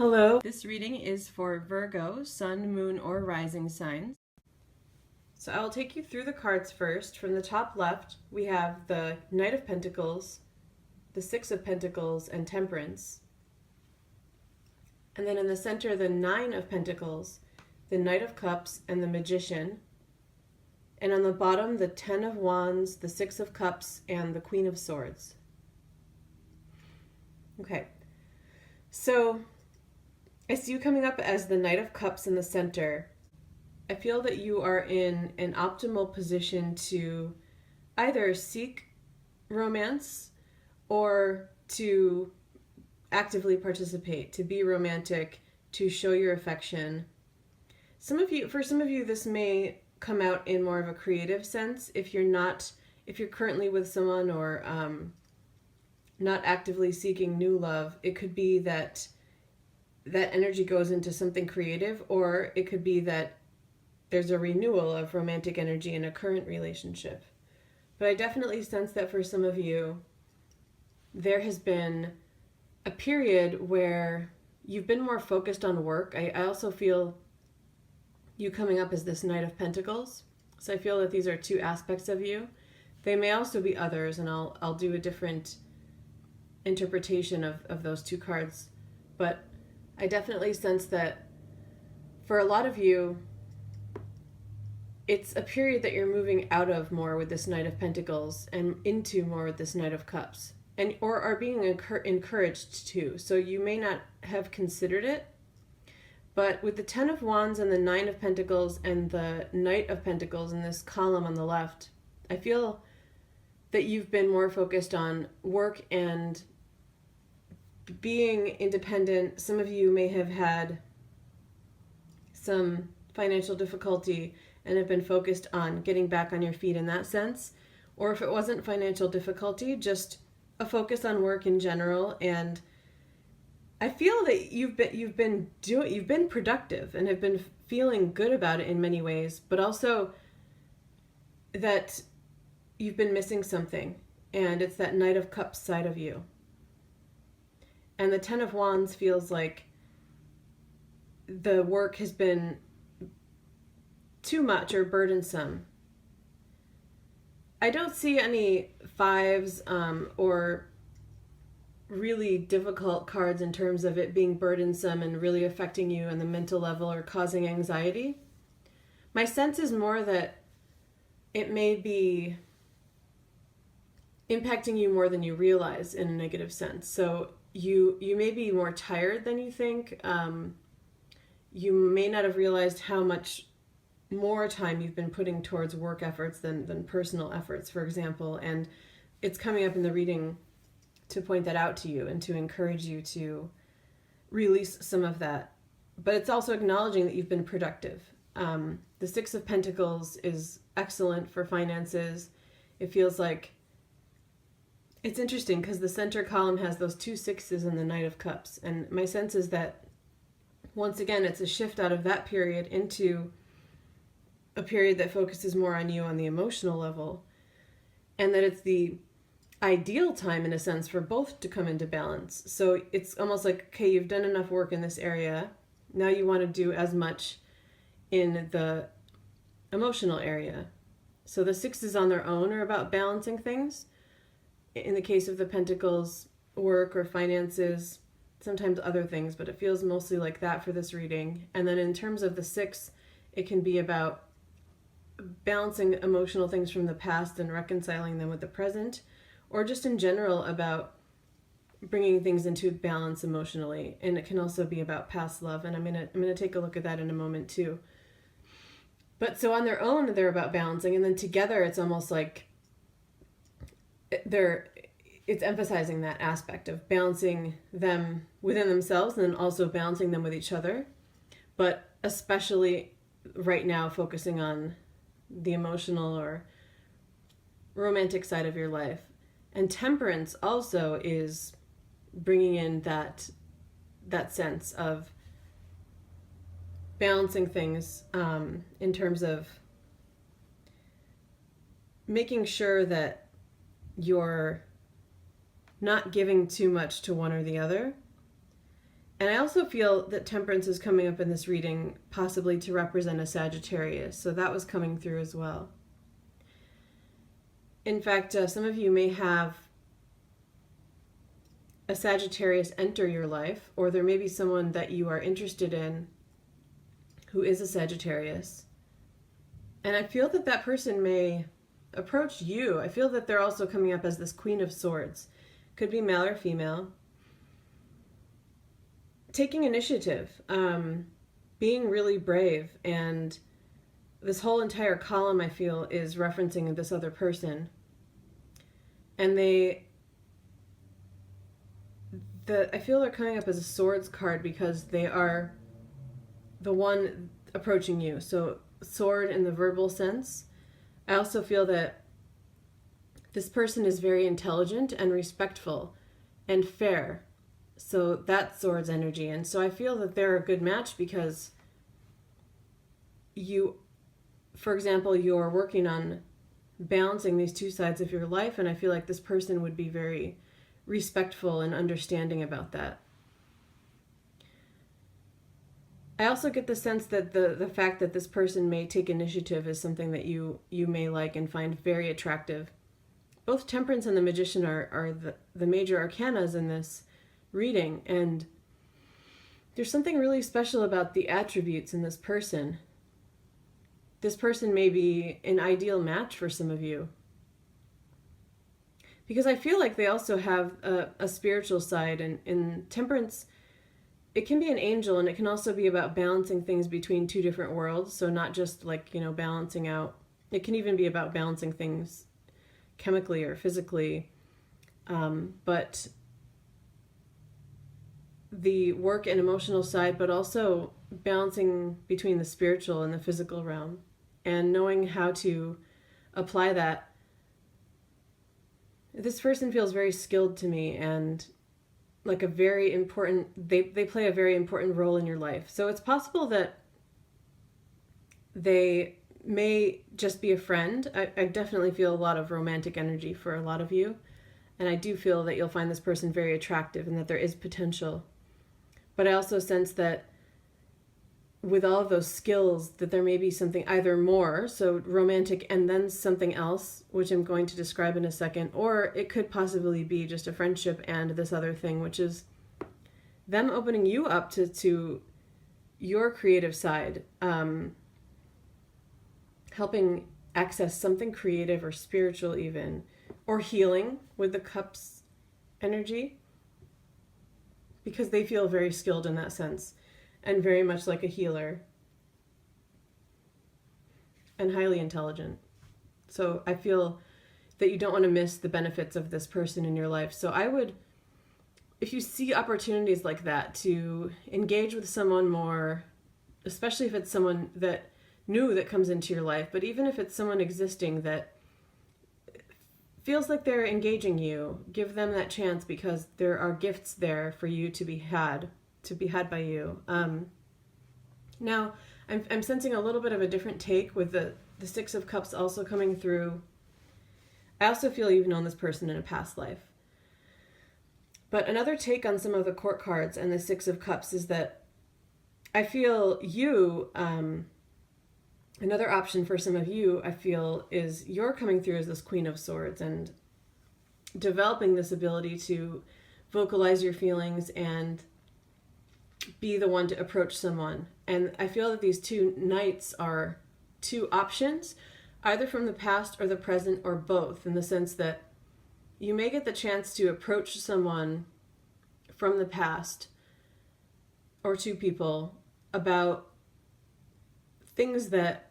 Hello. This reading is for Virgo, Sun, Moon, or Rising signs. So I'll take you through the cards first. From the top left, we have the Knight of Pentacles, the Six of Pentacles, and Temperance. And then in the center, the Nine of Pentacles, the Knight of Cups, and the Magician. And on the bottom, the Ten of Wands, the Six of Cups, and the Queen of Swords. Okay, so I see you coming up as the Knight of Cups in the center. I feel that you are in an optimal position to either seek romance or to actively participate, to be romantic, to show your affection. For some of you, this may come out in more of a creative sense. If you're currently with someone or not actively seeking new love, it could be that energy goes into something creative, or it could be that there's a renewal of romantic energy in a current relationship. But I definitely sense that for some of you, there has been a period where you've been more focused on work. I also feel you coming up as this Knight of Pentacles. So I feel that these are two aspects of you. They may also be others, and I'll do a different interpretation of those two cards. But I definitely sense that for a lot of you, it's a period that you're moving out of more with this Knight of Pentacles and into more with this Knight of Cups, or are being encouraged to. So you may not have considered it, but with the Ten of Wands and the Nine of Pentacles and the Knight of Pentacles in this column on the left, I feel that you've been more focused on work and being independent. Some of you may have had some financial difficulty and have been focused on getting back on your feet in that sense. Or if it wasn't financial difficulty, just a focus on work in general. And I feel that you've been productive and have been feeling good about it in many ways, but also that you've been missing something, and it's that Knight of Cups side of you. And the Ten of Wands feels like the work has been too much or burdensome. I don't see any fives or really difficult cards in terms of it being burdensome and really affecting you on the mental level or causing anxiety. My sense is more that it may be impacting you more than you realize in a negative sense. So you may be more tired than you think. You may not have realized how much more time you've been putting towards work efforts than personal efforts, for example. And it's coming up in the reading to point that out to you and to encourage you to release some of that. But it's also acknowledging that you've been productive. The Six of Pentacles is excellent for finances. It feels like it's interesting because the center column has those two sixes and the Knight of Cups. And my sense is that, once again, it's a shift out of that period into a period that focuses more on you on the emotional level. And that it's the ideal time, in a sense, for both to come into balance. So it's almost like, okay, you've done enough work in this area. Now you want to do as much in the emotional area. So the sixes on their own are about balancing things. In the case of the Pentacles, work or finances, sometimes other things, but it feels mostly like that for this reading. And then in terms of the six, it can be about balancing emotional things from the past and reconciling them with the present, or just in general about bringing things into balance emotionally. And it can also be about past love, and I'm gonna take a look at that in a moment too. But so on their own, they're about balancing, and then together it's almost like it's emphasizing that aspect of balancing them within themselves and then also balancing them with each other, but especially right now focusing on the emotional or romantic side of your life. And Temperance also is bringing in that sense of balancing things in terms of making sure that you're not giving too much to one or the other, And I also feel that Temperance is coming up in this reading possibly to represent a Sagittarius. So that was coming through as well. In fact, some of you may have a Sagittarius enter your life, or there may be someone that you are interested in who is a Sagittarius. And I feel that that person may approach you. I feel that they're also coming up as this Queen of Swords. Could be male or female. Taking initiative, being really brave, and this whole entire column, I feel, is referencing this other person. And I feel they're coming up as a swords card because they are the one approaching you. So sword in the verbal sense. I also feel that this person is very intelligent and respectful and fair. So that's swords energy. And so I feel that they're a good match because you, for example, you're working on balancing these two sides of your life, and I feel like this person would be very respectful and understanding about that. I also get the sense that the fact that this person may take initiative is something that you may like and find very attractive. Both Temperance and the Magician are the major arcanas in this reading, and there's something really special about the attributes in this person. This person may be an ideal match for some of you. Because I feel like they also have a spiritual side, and in Temperance, it can be an angel, and it can also be about balancing things between two different worlds. So not just like, balancing out. It can even be about balancing things chemically or physically. But the work and emotional side, but also balancing between the spiritual and the physical realm, and knowing how to apply that. This person feels very skilled to me, and like a very important, they play a very important role in your life. So it's possible that they may just be a friend. I definitely feel a lot of romantic energy for a lot of you. And I do feel that you'll find this person very attractive and that there is potential. But I also sense that with all of those skills, that there may be something either more, so romantic and then something else, which I'm going to describe in a second, or it could possibly be just a friendship and this other thing, which is them opening you up to your creative side, helping access something creative or spiritual even, or healing with the cups energy, because they feel very skilled in that sense. And very much like a healer. And highly intelligent. So I feel that you don't want to miss the benefits of this person in your life. So I would, if you see opportunities like that, to engage with someone more, especially if it's someone that new that comes into your life, but even if it's someone existing that feels like they're engaging you, give them that chance, because there are gifts there for you to be had by you. Now, I'm sensing a little bit of a different take with the Six of Cups also coming through. I also feel you've known this person in a past life. But another take on some of the court cards and the Six of Cups is that I feel you, another option for some of you, I feel, is you're coming through as this Queen of Swords and developing this ability to vocalize your feelings and be the one to approach someone. And I feel that these two knights are two options, either from the past or the present or both, in the sense that you may get the chance to approach someone from the past or two people about things that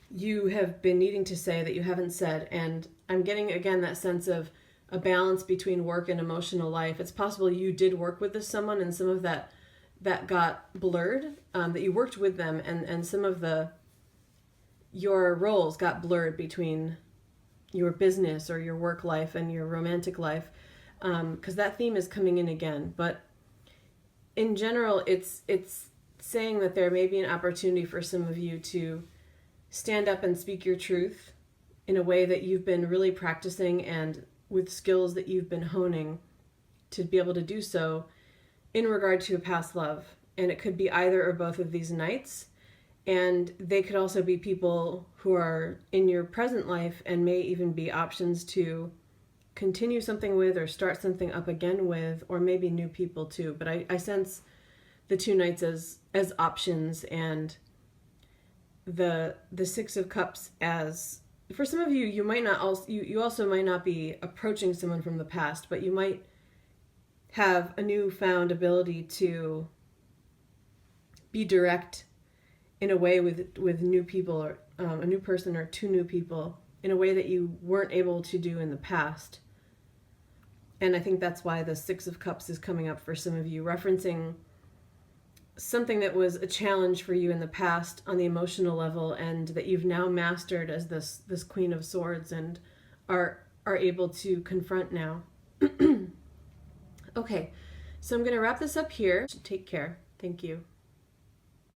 you have been needing to say that you haven't said. And I'm getting, again, that sense of a balance between work and emotional life. It's possible you did work with this someone and some of that got blurred, that you worked with them, and some of your roles got blurred between your business or your work life and your romantic life, because that theme is coming in again. But in general, it's saying that there may be an opportunity for some of you to stand up and speak your truth in a way that you've been really practicing and with skills that you've been honing to be able to do so in regard to a past love. And it could be either or both of these knights. And they could also be people who are in your present life and may even be options to continue something with or start something up again with, or maybe new people too. But I sense the two knights as options, and the Six of Cups as, for some of you, you might not also, you also might not be approaching someone from the past, but you might have a newfound ability to be direct in a way with new people, or a new person or two new people, in a way that you weren't able to do in the past. And I think that's why the Six of Cups is coming up for some of you, referencing something that was a challenge for you in the past on the emotional level, and that you've now mastered as this Queen of Swords and are able to confront now. Okay, so I'm going to wrap this up here. Take care. Thank you.